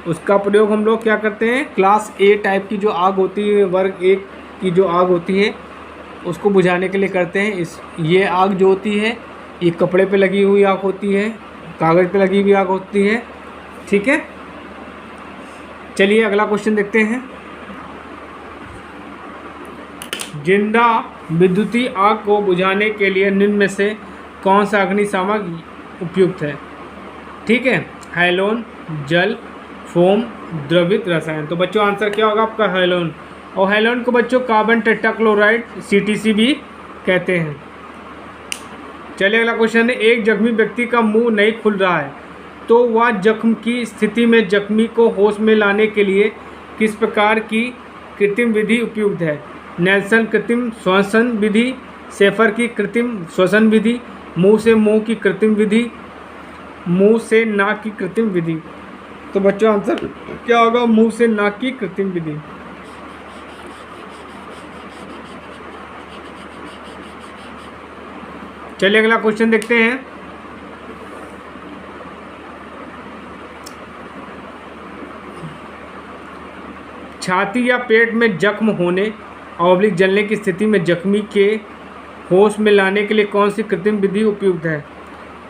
उसका प्रयोग हम लोग क्या करते हैं, क्लास ए टाइप की जो आग होती है, वर्ग 1 की जो आग होती है उसको बुझाने के लिए करते हैं। ये आग जो होती है ये कपड़े पे लगी हुई आग होती है, कागज़ पे लगी हुई आग होती है, ठीक है। चलिए अगला क्वेश्चन देखते हैं। जिंदा विद्युतीय आग को बुझाने के लिए निम्न में से कौन सा अग्निशामक उपयुक्त है? ठीक है, हेलोन, जल, फोम, द्रवित रसायन। तो बच्चों आंसर क्या होगा आपका, हेलोन। और हेलोन को बच्चों कार्बन टेट्राक्लोराइड CTC भी कहते हैं। चलिए अगला क्वेश्चन है। एक जख्मी व्यक्ति का मुंह नहीं खुल रहा है तो वह जख्म की स्थिति में जख्मी को होश में लाने के लिए किस प्रकार की कृत्रिम विधि उपयुक्त है? नेल्सन कृत्रिम श्वसन विधि, शेफर की कृत्रिम श्वसन विधि, मुंह से मुंह की कृत्रिम विधि, मुंह से नाक की कृत्रिम विधि। तो बच्चों आंसर क्या होगा, मुंह से नाक की कृत्रिम विधि। चलिए अगला क्वेश्चन देखते हैं। छाती या पेट में जख्म होने और जलने की स्थिति में जख्मी के होश में लाने के लिए कौन सी कृत्रिम विधि उपयुक्त है?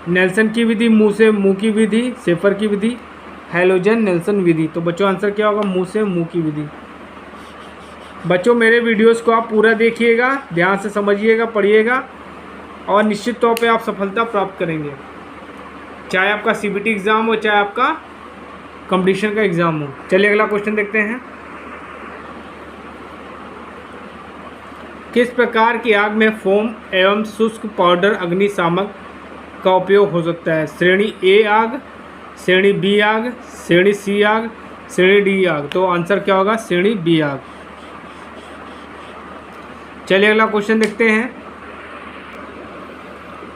नेल्सन की विधि, मुंह से मुंह की विधि, शेफर की विधि, हेलोजन नेल्सन विधि। तो बच्चों आंसर क्या होगा, मुंह से मुंह की विधि। बच्चों मेरे वीडियोस को आप पूरा देखिएगा, ध्यान से समझिएगा, पढ़िएगा और निश्चित तौर पे आप सफलता प्राप्त करेंगे, चाहे आपका CBT एग्ज़ाम हो, चाहे आपका कंपटीशन का एग्ज़ाम हो। चलिए अगला क्वेश्चन देखते हैं। किस प्रकार की आग में फोम एवं शुष्क पाउडर अग्निशामक का उपयोग हो सकता है? श्रेणी A आग, श्रेणी B आग, श्रेणी C आग, श्रेणी D आग। तो आंसर क्या होगा, श्रेणी B आग। चलिए अगला क्वेश्चन देखते हैं।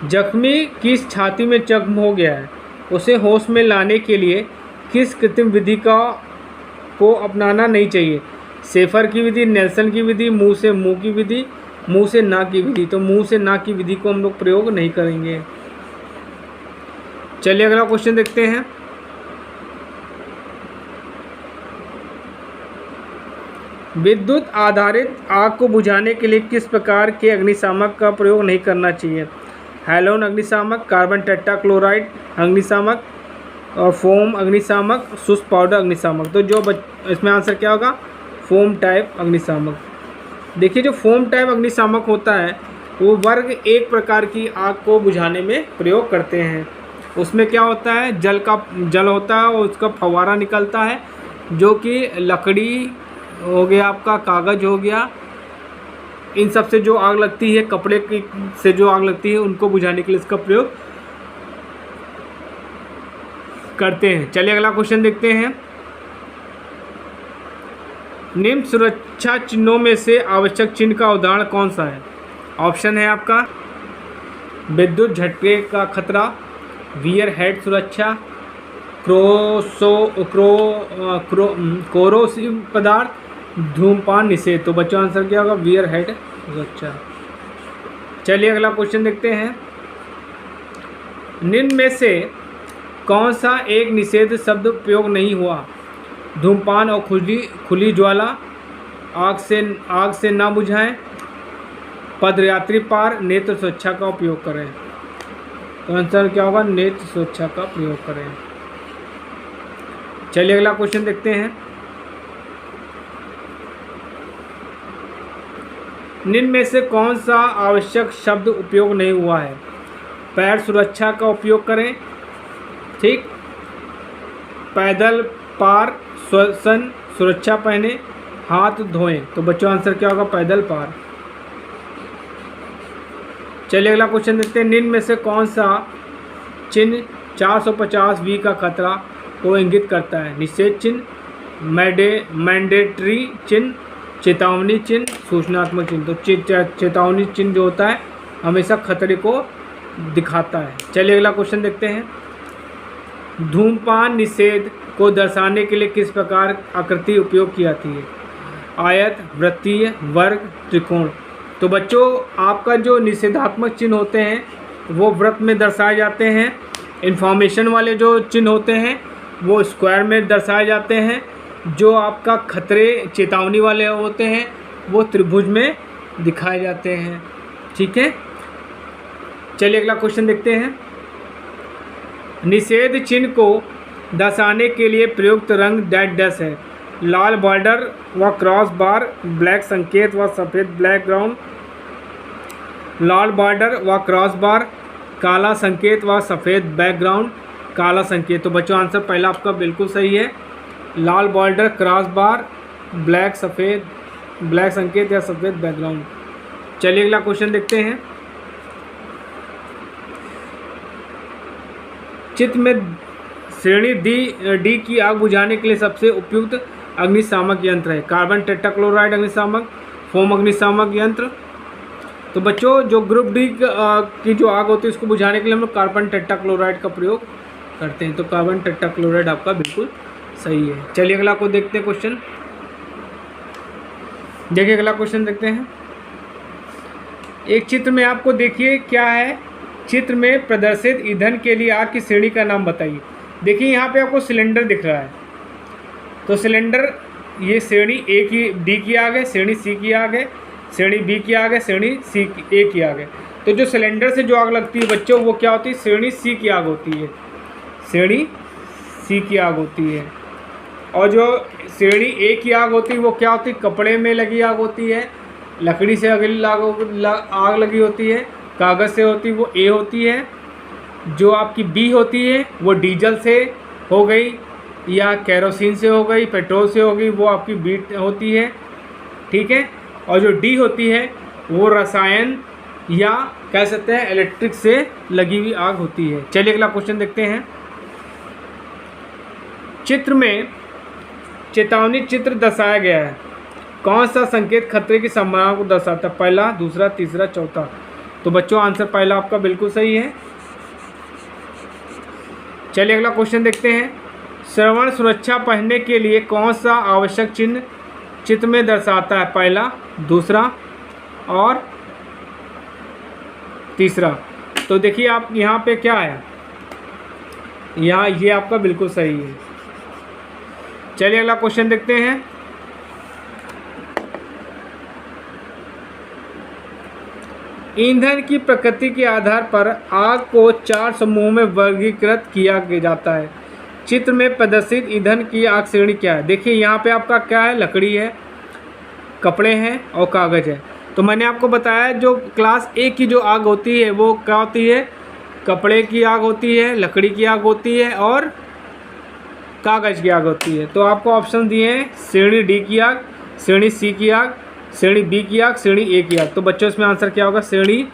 जख्मी की छाती में जख्म हो गया है, उसे होश में लाने के लिए किस कृत्रिम विधि को अपनाना नहीं चाहिए? शेफर की विधि, नेल्सन की विधि, मुंह से मुंह की विधि, मुंह से नाक की विधि। तो मुंह से नाक की विधि को हम लोग प्रयोग नहीं करेंगे। चलिए अगला क्वेश्चन देखते हैं। विद्युत आधारित आग को बुझाने के लिए किस प्रकार के अग्निशामक का प्रयोग नहीं करना चाहिए? हैलोन अग्निशामक, कार्बन टेट्राक्लोराइड अग्निशामक, और फोम अग्निशामक, शुष्क पाउडर अग्निशामक। तो जो इसमें आंसर क्या होगा, फोम टाइप अग्निशामक। देखिए जो फोम टाइप अग्निशामक होता है वो वर्ग एक प्रकार की आग को बुझाने में प्रयोग करते हैं। उसमें क्या होता है, जल होता है और उसका फव्वारा निकलता है, जो कि लकड़ी हो गया, आपका कागज़ हो गया, इन सब से जो आग लगती है, कपड़े की से जो आग लगती है, उनको बुझाने के लिए इसका प्रयोग करते हैं। चलिए अगला क्वेश्चन देखते हैं। निम्न सुरक्षा चिन्हों में से आवश्यक चिन्ह का उदाहरण कौन सा है? ऑप्शन है आपका विद्युत झटके का खतरा, वियर हेड सुरक्षा, कोरोसिव पदार्थ, धूमपान निषेध। तो बच्चों आंसर क्या होगा, वियर हेड सुरक्षा। चलिए अगला क्वेश्चन देखते हैं। निम्न में से कौन सा एक निषेध शब्द उपयोग नहीं हुआ? धूमपान और खुली ज्वाला, आग से ना बुझाएं, पदयात्री पार, नेत्र सुरक्षा का उपयोग करें। तो आंसर क्या होगा, नेत्र सुरक्षा का प्रयोग करें। चलिए अगला क्वेश्चन देखते हैं। निम्न में से कौन सा आवश्यक शब्द उपयोग नहीं हुआ है? पैर सुरक्षा का उपयोग करें, ठीक, पैदल पार, श्वसन सुरक्षा पहने, हाथ धोएं। तो बच्चों आंसर क्या होगा, पैदल पार। चलिए अगला क्वेश्चन देखते हैं। निम्न में से कौन सा चिन्ह 450V का खतरा को इंगित करता है? निषेध चिन्ह, मैंडेटरी चिन्ह, चेतावनी चिन्ह, सूचनात्मक चिन्ह। तो चेतावनी चिन्ह जो होता है हमेशा खतरे को दिखाता है। चलिए अगला क्वेश्चन देखते हैं। धूमपान निषेध को दर्शाने के लिए किस प्रकार आकृति उपयोग की जाती है? आयत, वृत्तीय, वर्ग, त्रिकोण। तो बच्चों आपका जो निषेधात्मक चिन्ह होते हैं वो वृत्त में दर्शाए जाते हैं, इन्फॉर्मेशन वाले जो चिन्ह होते हैं वो स्क्वायर में दर्शाए जाते हैं, जो आपका खतरे चेतावनी वाले होते हैं वो त्रिभुज में दिखाए जाते हैं, ठीक है। चलिए अगला क्वेश्चन देखते हैं। निषेध चिन्ह को दर्शाने के लिए प्रयुक्त रंग डैश डैश है? लाल बॉर्डर व क्रॉस बार, ब्लैक संकेत व सफ़ेद बैकग्राउंड। लाल बॉर्डर व क्रॉस बार, काला संकेत व सफ़ेद बैकग्राउंड, काला संकेत। तो बच्चों आंसर पहला आपका बिल्कुल सही है, लाल बॉर्डर, क्रॉस बार, ब्लैक संकेत या सफ़ेद बैकग्राउंड। चलिए अगला क्वेश्चन देखते हैं। चित्र में श्रेणी डी की आग बुझाने के लिए सबसे उपयुक्त अग्निशामक यंत्र है? कार्बन टेट्राक्लोराइड अग्निशामक, फोम अग्निशामक यंत्र। तो बच्चों जो ग्रुप डी की जो आग होती है उसको बुझाने के लिए हम लोग कार्बन टेट्राक्लोराइड का प्रयोग करते हैं। तो कार्बन टेट्राक्लोराइड आपका बिल्कुल सही है। चलिए अगला को देखते हैं क्वेश्चन। देखिए अगला क्वेश्चन देखते हैं। एक चित्र में आपको देखिए क्या है, चित्र में प्रदर्शित ईंधन के लिए आग की श्रेणी का नाम बताइए। देखिए यहाँ पे आपको सिलेंडर दिख रहा है, तो सिलेंडर ये श्रेणी ए की डी की आग है, श्रेणी सी की आग है, श्रेणी बी की आग है, श्रेणी सी ए की आग है। तो जो सिलेंडर से जो आग लगती है बच्चों वो क्या होती है, श्रेणी सी की आग होती है, श्रेणी सी की आग होती है। और जो श्रेणी ए की आग होती है वो क्या होती है, कपड़े में लगी आग होती है, लकड़ी से अगली आग लगी होती है, कागज़ से होती है वो ए होती है। जो आपकी बी होती है वो डीजल से हो गई या केरोसिन से हो गई, पेट्रोल से हो गई, वो आपकी बी होती है, ठीक है। और जो डी होती है वो रसायन या कह सकते हैं इलेक्ट्रिक से लगी हुई आग होती है। चलिए अगला क्वेश्चन देखते हैं। चित्र में चेतावनी चित्र दर्शाया गया है, कौन सा संकेत खतरे की संभावना को दर्शाता है? पहला, दूसरा, तीसरा, चौथा। तो बच्चों आंसर पहला आपका बिल्कुल सही है। चलिए अगला क्वेश्चन देखते हैं। श्रवण सुरक्षा पहनने के लिए कौन सा आवश्यक चिन्ह चित्र में दर्शाता है? पहला, दूसरा और तीसरा। तो देखिए आप यहाँ पे क्या है, यहाँ ये आपका बिल्कुल सही है। चलिए अगला क्वेश्चन देखते हैं। ईंधन की प्रकृति के आधार पर आग को 4 समूहों में वर्गीकृत किया जाता है। चित्र में प्रदर्शित ईंधन की आग श्रेणी क्या है? देखिए यहाँ पे आपका क्या है, लकड़ी है, कपड़े हैं और कागज़ है। तो मैंने आपको बताया जो क्लास ए की जो आग होती है वो क्या होती है, कपड़े की आग होती है, लकड़ी की आग होती है और कागज़ की आग होती है। तो आपको ऑप्शन दिए हैं श्रेणी डी की आग, श्रेणी सी की आग, श्रेणी बी की आग, श्रेणी ए की आग। तो बच्चों इसमें आंसर क्या होगा, श्रेणी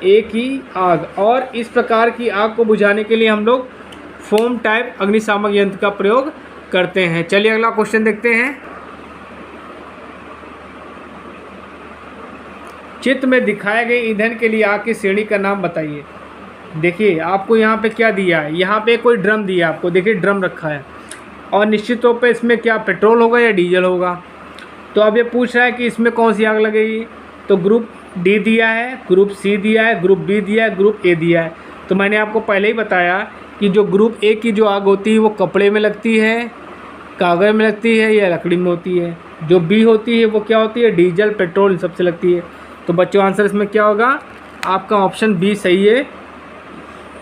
ए की आग। और इस प्रकार की आग को बुझाने के लिए हम लोग फोम टाइप अग्निशामक यंत्र का प्रयोग करते हैं। चलिए अगला क्वेश्चन देखते हैं। चित्र में दिखाए गए ईंधन के लिए आग की श्रेणी का नाम बताइए। देखिए आपको यहाँ पे क्या दिया है, यहाँ पे कोई ड्रम दिया है आपको, देखिए ड्रम रखा है और निश्चित तौर पे इसमें क्या पेट्रोल होगा या डीजल होगा। तो अब ये पूछ रहा है कि इसमें कौन सी आग लगेगी। तो ग्रुप डी दिया है, ग्रुप सी दिया है, ग्रुप बी दिया है, ग्रुप ए दिया है। तो मैंने आपको पहले ही बताया कि जो ग्रुप ए की जो आग होती है वो कपड़े में लगती है, कागज़ में लगती है या लकड़ी में होती है। जो बी होती है वो क्या होती है, डीजल पेट्रोल इन सबसे लगती है। तो बच्चों आंसर इसमें क्या होगा, आपका ऑप्शन बी सही है।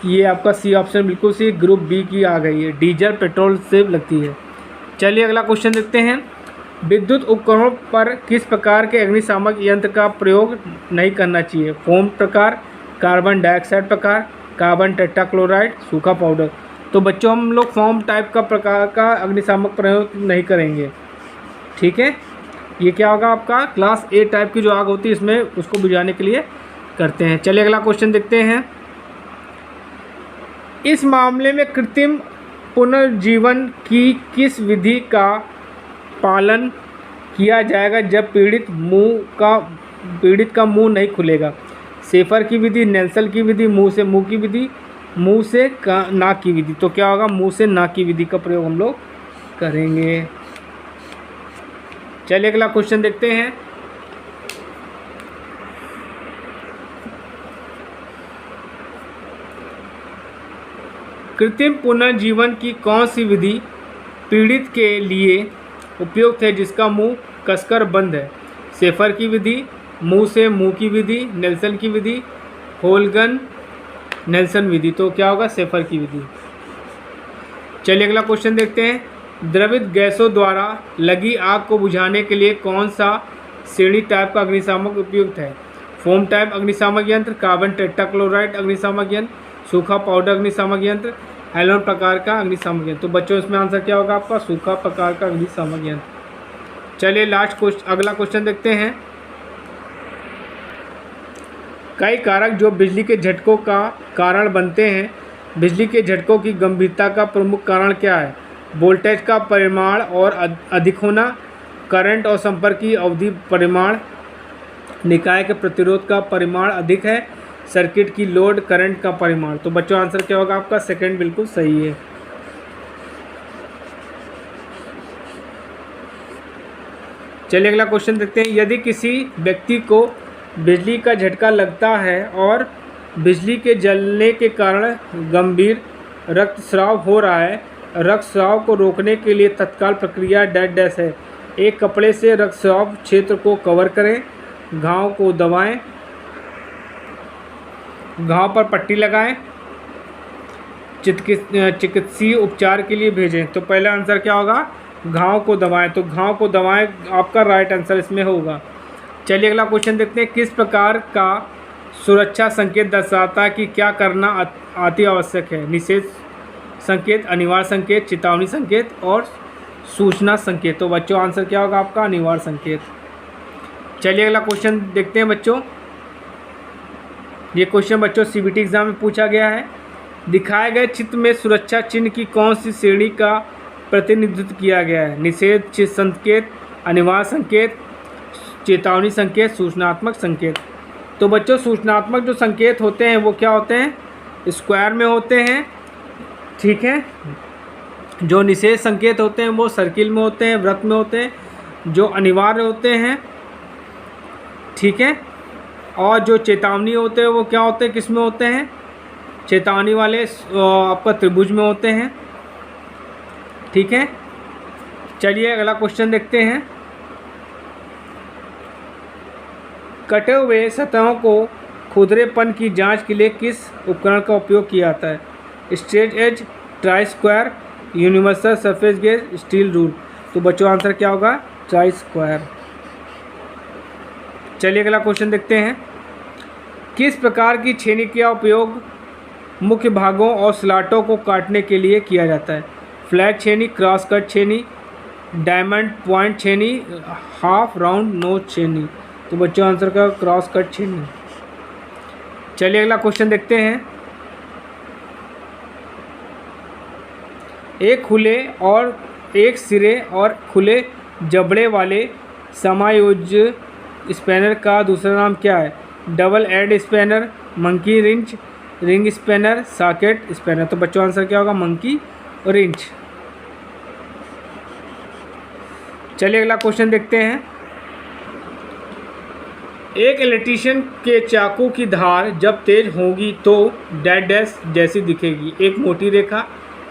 ये आपका सी ऑप्शन बिल्कुल सही, ग्रुप बी की आ गई है, डीजल पेट्रोल से लगती है। चलिए अगला क्वेश्चन देखते हैं। विद्युत उपकरणों पर किस प्रकार के अग्निशामक यंत्र का प्रयोग नहीं करना चाहिए? फोम प्रकार, कार्बन डाइऑक्साइड प्रकार, कार्बन टेट्राक्लोराइड, सूखा पाउडर। तो बच्चों हम लोग फोम टाइप का प्रकार का अग्निशामक प्रयोग नहीं करेंगे, ठीक है। ये क्या होगा आपका क्लास ए टाइप की जो आग होती है इसमें उसको बुझाने के लिए करते हैं। चलिए अगला क्वेश्चन देखते हैं। इस मामले में कृत्रिम पुनर्जीवन की किस विधि का पालन किया जाएगा जब पीड़ित का मुंह नहीं खुलेगा? शेफर की विधि, नेल्सन की विधि, मुंह से मुंह की विधि, मुंह से नाक की विधि। तो क्या होगा, मुंह से नाक की विधि का प्रयोग हम लोग करेंगे। चलिए अगला क्वेश्चन देखते हैं। कृत्रिम पुनर्जीवन की कौन सी विधि पीड़ित के लिए उपयुक्त है जिसका मुंह कसकर बंद है? शेफर की विधि, मुंह से मुंह की विधि, नेल्सन की विधि, होलगन नेल्सन विधि। तो क्या होगा, शेफर की विधि। चलिए अगला क्वेश्चन देखते हैं। द्रवित गैसों द्वारा लगी आग को बुझाने के लिए कौन सा श्रेणी टाइप का अग्निशामक उपयुक्त है? फोम टाइप अग्निशामक यंत्र, कार्बन टेट्राक्लोराइड अग्निशामक यंत्र, सूखा पाउडर अग्निशामक यंत्र, हेलोन प्रकार का अग्निशामक यंत्र। तो बच्चों इसमें आंसर क्या होगा आपका, सूखा प्रकार का अग्निशामक यंत्र। चलिए अगला क्वेश्चन देखते हैं। कई कारक जो बिजली के झटकों का कारण बनते हैं, बिजली के झटकों की गंभीरता का प्रमुख कारण क्या है? वोल्टेज का परिमाण और अधिक होना, करंट और संपर्क की अवधि परिमाण, निकाय के प्रतिरोध का परिमाण अधिक है, सर्किट की लोड करंट का परिमाण। तो बच्चों आंसर क्या होगा आपका, सेकंड बिल्कुल सही है। चलिए अगला क्वेश्चन देखते हैं। यदि किसी व्यक्ति को बिजली का झटका लगता है और बिजली के जलने के कारण गंभीर रक्तस्राव हो रहा है, रक्तस्राव को रोकने के लिए तत्काल प्रक्रिया डैश है। एक कपड़े से रक्तस्राव क्षेत्र को कवर करें, घाव को दबाएं, घाव पर पट्टी लगाएं, चिकित्सीय उपचार के लिए भेजें। तो पहला आंसर क्या होगा, घाव को दबाएं। तो घाव को दबाएं आपका राइट आंसर इसमें होगा। चलिए अगला क्वेश्चन देखते हैं। किस प्रकार का सुरक्षा संकेत दर्शाता है कि क्या करना अति आवश्यक है? निषेध संकेत, अनिवार्य संकेत, चेतावनी संकेत और सूचना संकेत। तो बच्चों आंसर क्या होगा आपका, अनिवार्य संकेत। चलिए अगला क्वेश्चन देखते हैं बच्चों। ये क्वेश्चन बच्चों सीबीटी एग्जाम में पूछा गया है। दिखाए गए चित्र में सुरक्षा चिन्ह की कौन सी श्रेणी का प्रतिनिधित्व किया गया है? निषेध संकेत, अनिवार्य संकेत, चेतावनी संकेत, सूचनात्मक संकेत। तो बच्चों सूचनात्मक जो संकेत होते हैं वो क्या होते हैं, स्क्वायर में होते हैं, ठीक है। जो निषेध संकेत होते हैं वो सर्किल में होते हैं, वृत्त में होते हैं। जो अनिवार्य होते हैं, ठीक है, और जो चेतावनी होते हैं वो क्या होते हैं, किस में होते हैं, चेतावनी वाले आपका त्रिभुज में होते हैं, ठीक है। चलिए अगला क्वेश्चन देखते हैं। कटे हुए सतहों को खुरदरेपन की जांच के लिए किस उपकरण का उपयोग किया जाता है? Straight edge, try square, universal surface gauge steel rule. तो बच्चों आंसर क्या होगा? Try square. चलिए अगला क्वेश्चन देखते हैं। किस प्रकार की छेनी का उपयोग मुख्य भागों और स्लॉटों को काटने के लिए किया जाता है? फ्लैट छेनी, क्रॉस कट छेनी, डायमंड पॉइंट छेनी, हाफ राउंड नोच छेनी। तो बच्चों आंसर का क्रॉस कट छेनी। चलिए अगला क्वेश्चन देखते हैं। एक खुले और एक सिरे और खुले जबड़े वाले समायोज्य स्पैनर का दूसरा नाम क्या है? Double end spanner, monkey wrench, ring spanner, socket spanner. तो बच्चों आंसर क्या होगा? Monkey wrench. चलिए अगला क्वेश्चन देखते हैं। एक इलेक्ट्रीशियन के चाकू की धार जब तेज होगी तो डैश डैश जैसी दिखेगी। एक मोटी रेखा,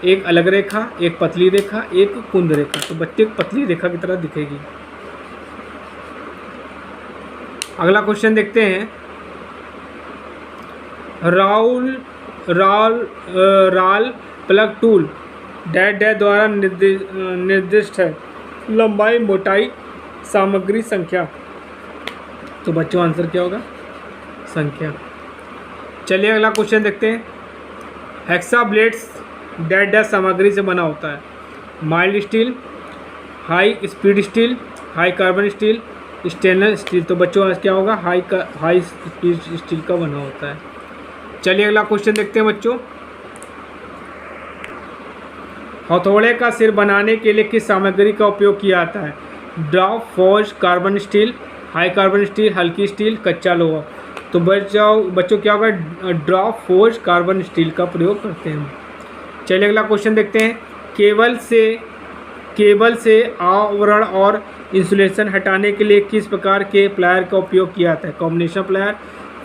एक अलग रेखा, एक पतली रेखा, एक कुंद रेखा। तो बच्चे पतली रेखा की तरह दिखेगी। अगला क्वेश्चन देखते हैं। राल प्लग टूल डैश डैश द्वारा निर्दिष्ट है। लंबाई, मोटाई, सामग्री, संख्या। तो बच्चों आंसर क्या होगा? संख्या। चलिए अगला क्वेश्चन देखते हैं। हेक्सा ब्लेड्स डैश डैश सामग्री से बना होता है। Mild steel, high speed steel, high carbon steel, stainless steel. तो बच्चों क्या होगा? हाई स्पीड स्टील का बना होता है। चलिए अगला क्वेश्चन देखते हैं बच्चों। हथौड़े का सिर बनाने के लिए किस सामग्री का उपयोग किया जाता है? Draft forge carbon steel, high carbon steel, हल्की स्टील, कच्चा लोहा। तो बच्चों क्या होगा? ड्राफ्ट फोर्ज कार्बन स्टील का प्रयोग करते हैं। चलिए अगला क्वेश्चन देखते हैं। केबल से आवरण और इंसुलेशन हटाने के लिए किस प्रकार के प्लायर का उपयोग किया जाता है? Combination plier,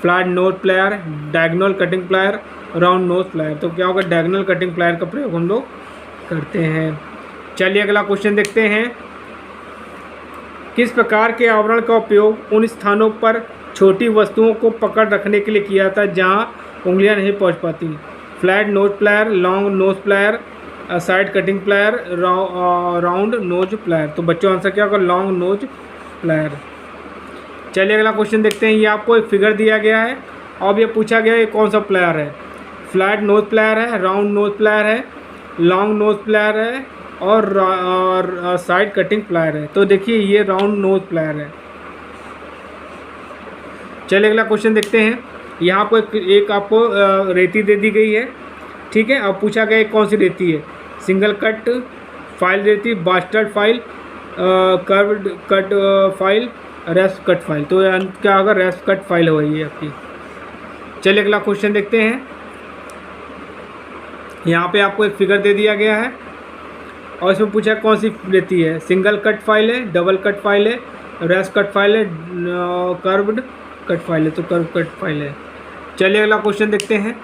flat knows plier, diagonal cutting plier, round knows plier. तो क्या होगा? डायगोनल कटिंग प्लायर का प्रयोग हम लोग करते हैं। चलिए अगला क्वेश्चन देखते हैं। किस प्रकार के आवरण का उपयोग उन स्थानों पर छोटी वस्तुओं को पकड़ रखने के लिए किया जाता है जहां उंगलियां नहीं पहुंच पाती? Flat knows plier, long nose plier, side cutting plier, round knows plier. तो बच्चों आंसर क्या होगा? Long nose plier. चलिए अगला क्वेश्चन देखते हैं। ये आपको एक फिगर दिया गया है और ये पूछा गया है कौन सा प्लायर है? फ्लैट नोज प्लायर है, राउंड नोज प्लायर है, लॉन्ग नोज प्लायर है और साइड कटिंग प्लायर है। तो देखिए ये राउंड नोज प्लायर है। चलिए अगला क्वेश्चन देखते हैं। यहाँ पर एक आपको रेती दे दी गई है, ठीक है। अब पूछा गया कौन सी रेती है? सिंगल कट फाइल रेती, bastard file, curved cut file, rasp cut file. तो क्या होगा? रेस्प कट फाइल हो रही है आपकी। चलिए अगला क्वेश्चन देखते हैं। यहाँ पे आपको एक फिगर दे दिया गया है और इसमें पूछा कौन सी रेती है? सिंगल कट फाइल है, डबल कट फाइल है, रेस्प कट फाइल है, कर्व्ड कट फाइल है। तो कर्व कट फाइल है। चलिए अगला क्वेश्चन देखते हैं।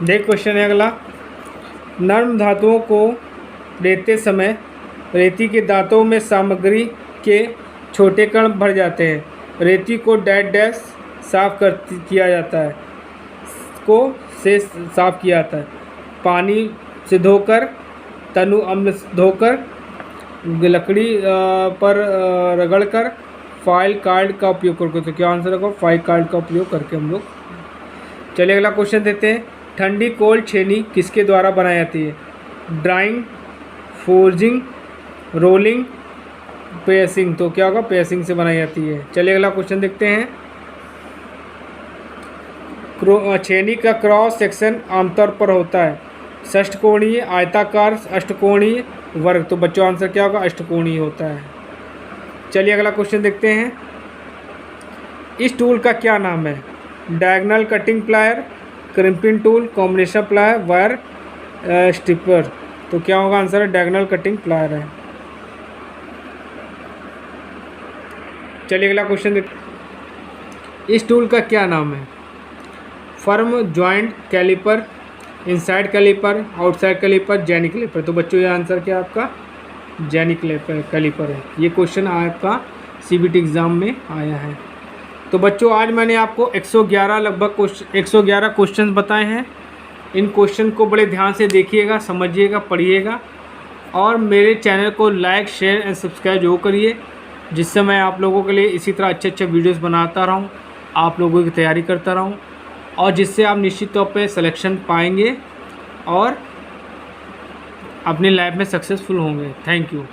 देख क्वेश्चन है अगला। नर्म धातुओं को रेतते समय रेती के दांतों में सामग्री के छोटे कण भर जाते हैं। रेती को डैश डैश साफ किया जाता है, से साफ किया जाता है। पानी से धोकर, तनु अम्ल धोकर, लकड़ी पर रगड़कर, फाइल कार्ड का उपयोग करके। तो क्या आंसर होगा? फाइल कार्ड का उपयोग करके हम लोग। चलिए अगला क्वेश्चन देते हैं। ठंडी कोल्ड छेनी किसके द्वारा बनाई जाती है? Drawing, forging, rolling, pacing. तो क्या होगा? पेसिंग से बनाई जाती है। चलिए अगला क्वेश्चन देखते हैं। छेनी का क्रॉस सेक्शन आमतौर पर होता है षष्ठकोणीय, आयताकार, अष्टकोणीय, वर्ग। तो बच्चों आंसर क्या होगा? अष्टकोणीय होता है। चलिए अगला क्वेश्चन देखते हैं। इस टूल का क्या नाम है? Diagonal cutting plier, crimping tool, combination plier, wire stripper. तो क्या होगा आंसर? डायगोनल कटिंग प्लायर है। चलिए अगला क्वेश्चन देखते। इस टूल का क्या नाम है? Firm joint caliper, inside caliper, outside caliper, jenny caliper. तो बच्चों ये आंसर क्या आपका? जेनी कैलिपर है। ये क्वेश्चन आपका सीबीटी एग्ज़ाम में आया है। तो बच्चों आज मैंने आपको 111 लगभग 111 क्वेश्चन बताए हैं। इन क्वेश्चन को बड़े ध्यान से देखिएगा, समझिएगा, पढ़िएगा और मेरे चैनल को लाइक, शेयर एंड सब्सक्राइब जरूर करिए, जिससे मैं आप लोगों के लिए इसी तरह अच्छे अच्छे वीडियोस बनाता रहूं, आप लोगों की तैयारी करता रहूं और जिससे आप निश्चित तौर पे सिलेक्शन पाएंगे और अपनी लाइफ में सक्सेसफुल होंगे। Thank you.